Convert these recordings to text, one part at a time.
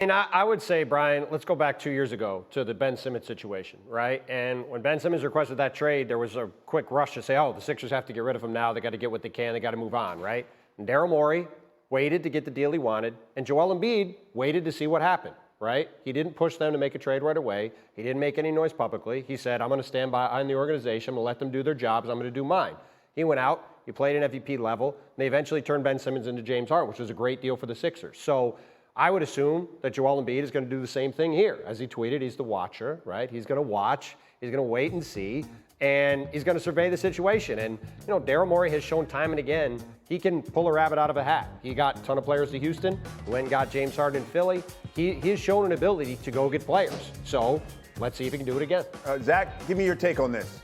And I would say, Brian, let's go back 2 years ago to the Ben Simmons situation, right? And when Ben Simmons requested that trade, there was a quick rush to say, oh, the Sixers have to get rid of him now. They got to get what they can. They got to move on, right? And Daryl Morey waited to get the deal he wanted, and Joel Embiid waited to see what happened, right? He didn't push them to make a trade right away. He didn't make any noise publicly. He said, I'm going to stand by the organization. I'm going to let them do their jobs. I'm going to do mine. He went out. He played an MVP level. And they eventually turned Ben Simmons into James Harden, which was a great deal for the Sixers. So I would assume that Joel Embiid is going to do the same thing here. As he tweeted, he's the watcher, right? He's going to watch. He's going to wait and see. And he's going to survey the situation. And, Daryl Morey has shown time and again he can pull a rabbit out of a hat. He got a ton of players to Houston, went and got James Harden in Philly. He has shown an ability to go get players. So let's see if he can do it again. Zach, give me your take on this.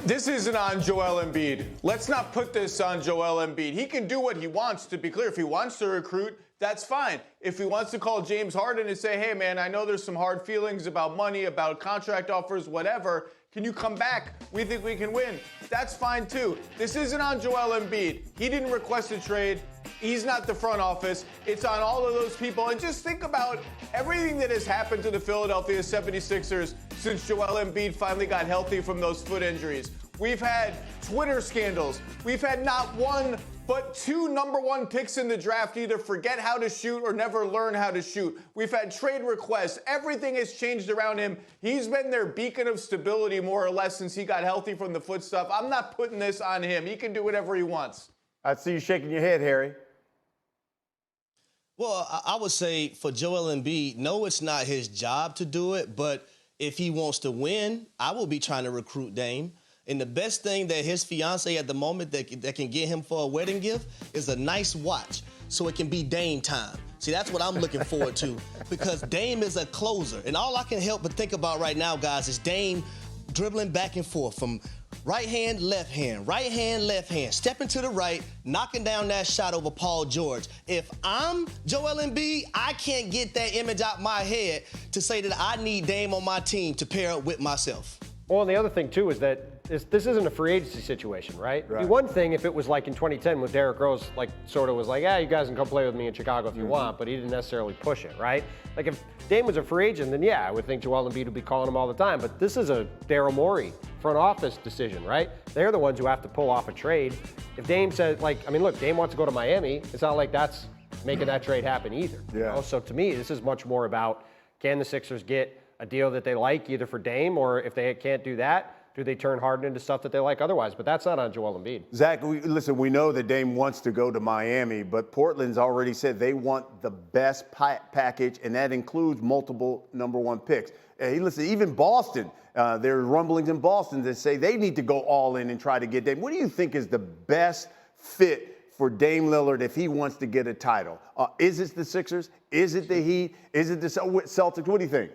This isn't on Joel Embiid. Let's not put this on Joel Embiid. He can do what he wants, to be clear. If he wants to recruit, that's fine. If he wants to call James Harden and say, hey, man, I know there's some hard feelings about money, about contract offers, whatever. Can you come back? We think we can win. That's fine, too. This isn't on Joel Embiid. He didn't request a trade. He's not the front office. It's on all of those people. And just think about everything that has happened to the Philadelphia 76ers since Joel Embiid finally got healthy from those foot injuries. We've had Twitter scandals. We've had not one, but two #1 picks in the draft either forget how to shoot or never learn how to shoot. We've had trade requests. Everything has changed around him. He's been their beacon of stability more or less since he got healthy from the foot stuff. I'm not putting this on him. He can do whatever he wants. I see you shaking your head, Harry. Well, I would say for Joel Embiid, no, it's not his job to do it, but if he wants to win, I will be trying to recruit Dame. And the best thing that his fiance at the moment that can get him for a wedding gift is a nice watch, so it can be Dame time. See, that's what I'm looking forward to, because Dame is a closer. And all I can help but think about right now, guys, is Dame dribbling back and forth from right hand, left hand, stepping to the right, knocking down that shot over Paul George. If I'm Joel Embiid, I can't get that image out my head to say that I need Dame on my team to pair up with myself. Well, and the other thing, too, is that this isn't a free agency situation, right? It'd be one thing if it was like in 2010 when Derrick Rose sort of was like, yeah, you guys can come play with me in Chicago if you want, but he didn't necessarily push it, right? Like if Dame was a free agent, then yeah, I would think Joel Embiid would be calling him all the time. But this is a Daryl Morey front office decision, right? They're the ones who have to pull off a trade. If Dame says, look, Dame wants to go to Miami, it's not like that's making that trade happen either. Yeah. So to me, this is much more about, can the Sixers get a deal that they like either for Dame, or if they can't do that, do they turn Harden into stuff that they like otherwise? But that's not on Joel Embiid. Zach, listen, we know that Dame wants to go to Miami, but Portland's already said they want the best package, and that includes multiple #1 picks. Listen, even Boston, there are rumblings in Boston that say they need to go all in and try to get Dame. What do you think is the best fit for Dame Lillard if he wants to get a title? Is it the Sixers? Is it the Heat? Is it the Celtics? What do you think?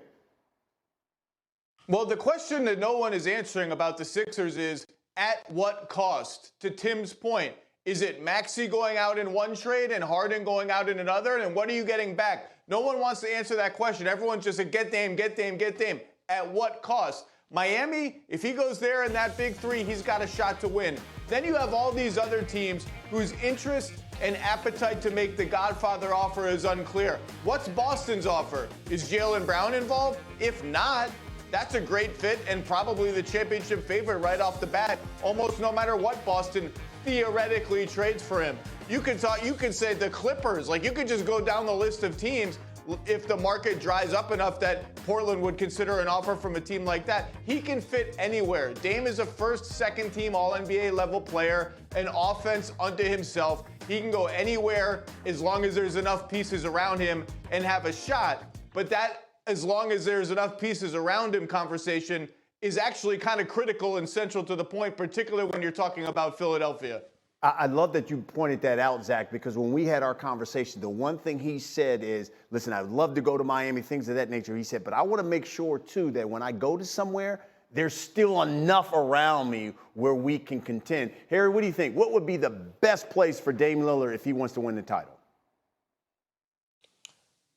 Well, the question that no one is answering about the Sixers is, at what cost? To Tim's point, is it Maxey going out in one trade and Harden going out in another? And what are you getting back? No one wants to answer that question. Everyone's just said, get Dame, get Dame, get Dame. At what cost? Miami, if he goes there in that big three, he's got a shot to win. Then you have all these other teams whose interest and appetite to make the Godfather offer is unclear. What's Boston's offer? Is Jaylen Brown involved? If not, that's a great fit and probably the championship favorite right off the bat, almost no matter what Boston theoretically trades for him. You could say the Clippers, you could just go down the list of teams. If the market dries up enough that Portland would consider an offer from a team like that, he can fit anywhere. Dame is a first, second team All-NBA level player, an offense unto himself. He can go anywhere as long as there's enough pieces around him and have a shot. But that, as long as there's enough pieces around him conversation is actually kind of critical and central to the point, particularly when you're talking about Philadelphia. I love that you pointed that out, Zach, because when we had our conversation, the one thing he said is, listen, I'd love to go to Miami, things of that nature. He said, but I want to make sure, too, that when I go to somewhere, there's still enough around me where we can contend. Harry, what do you think? What would be the best place for Dame Lillard if he wants to win the title?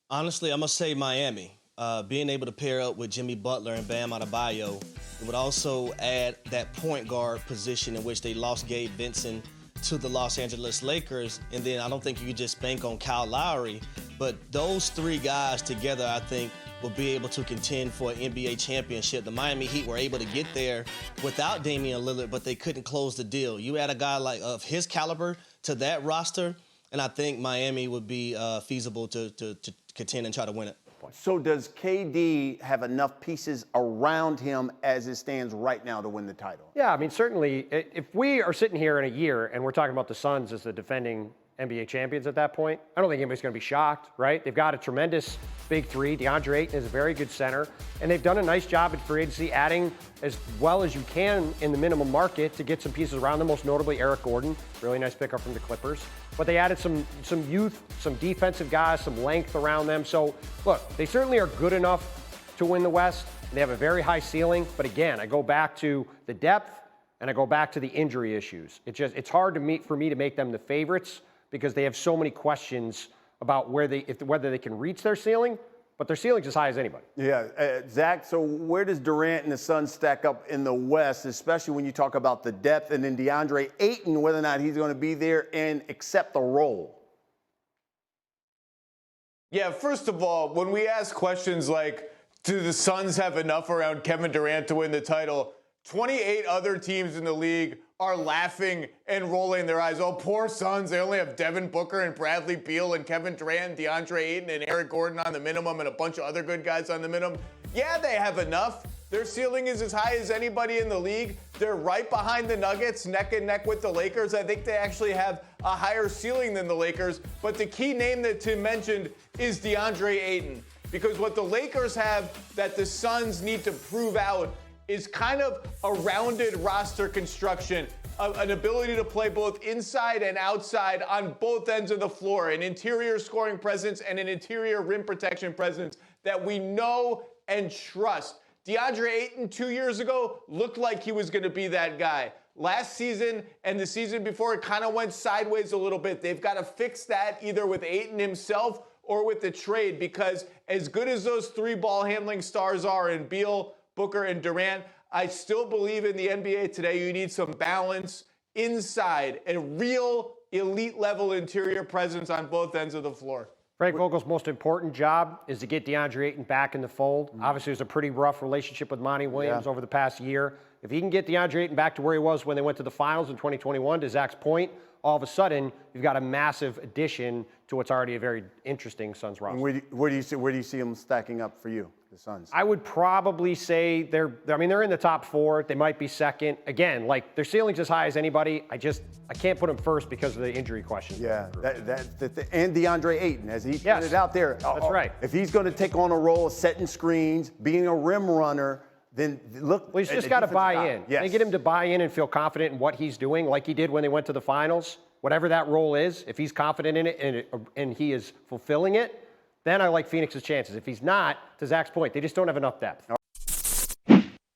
Honestly, I'm going to say Miami. Being able to pair up with Jimmy Butler and Bam Adebayo, it would also add that point guard position in which they lost Gabe Vincent to the Los Angeles Lakers. And then I don't think you could just bank on Kyle Lowry. But those three guys together, I think, will be able to contend for an NBA championship. The Miami Heat were able to get there without Damian Lillard, but they couldn't close the deal. You add a guy like of his caliber to that roster, and I think Miami would be feasible to contend and try to win it. So does KD have enough pieces around him as it stands right now to win the title? Yeah, I mean, certainly, if we are sitting here in a year and we're talking about the Suns as the defending NBA champions at that point, I don't think anybody's going to be shocked, right? They've got a tremendous big three. DeAndre Ayton is a very good center, and they've done a nice job at free agency, adding as well as you can in the minimum market to get some pieces around them, most notably Eric Gordon, really nice pickup from the Clippers. But they added some youth, some defensive guys, some length around them. So, look, they certainly are good enough to win the West. They have a very high ceiling, but again, I go back to the depth and I go back to the injury issues. It's hard for me to make them the favorites, because they have so many questions about whether they can reach their ceiling, but their ceiling's as high as anybody. Yeah, Zach, so where does Durant and the Suns stack up in the West, especially when you talk about the depth, and then DeAndre Ayton, whether or not he's going to be there and accept the role? Yeah, first of all, when we ask questions like, do the Suns have enough around Kevin Durant to win the title, 28 other teams in the league are laughing and rolling their eyes. Oh, poor Suns. They only have Devin Booker and Bradley Beal and Kevin Durant, DeAndre Ayton and Eric Gordon on the minimum and a bunch of other good guys on the minimum. Yeah, they have enough. Their ceiling is as high as anybody in the league. They're right behind the Nuggets, neck and neck with the Lakers. I think they actually have a higher ceiling than the Lakers. But the key name that Tim mentioned is DeAndre Ayton. Because what the Lakers have that the Suns need to prove out is kind of a rounded roster construction, an ability to play both inside and outside on both ends of the floor, an interior scoring presence and an interior rim protection presence that we know and trust. DeAndre Ayton 2 years ago looked like he was going to be that guy. Last season and the season before, it kind of went sideways a little bit. They've got to fix that either with Ayton himself or with the trade, because as good as those three ball handling stars are in Beal, Booker, and Durant, I still believe in the NBA today you need some balance inside, a real elite level interior presence on both ends of the floor. Frank Vogel's most important job is to get DeAndre Ayton back in the fold. Obviously, there's a pretty rough relationship with Monty Williams over the past year. If he can get DeAndre Ayton back to where he was when they went to the finals in 2021, to Zach's point, all of a sudden, you've got a massive addition to what's already a very interesting Suns roster. Where do you see them stacking up for you, the Suns? I would probably say they're in the top four. They might be second. Again, like, their ceiling's as high as anybody. I can't put them first because of the injury questions. Yeah, and DeAndre Ayton, as he pointed out there. That's right. If he's going to take on a role of setting screens, being a rim runner, then look. Well, he's just got to buy in. Yes. They get him to buy in and feel confident in what he's doing, like he did when they went to the finals. Whatever that role is, if he's confident in it and he is fulfilling it, then I like Phoenix's chances. If he's not, to Zach's point, they just don't have enough depth.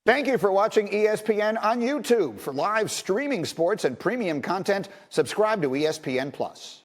Thank you for watching ESPN on YouTube. For live streaming sports and premium content, subscribe to ESPN+.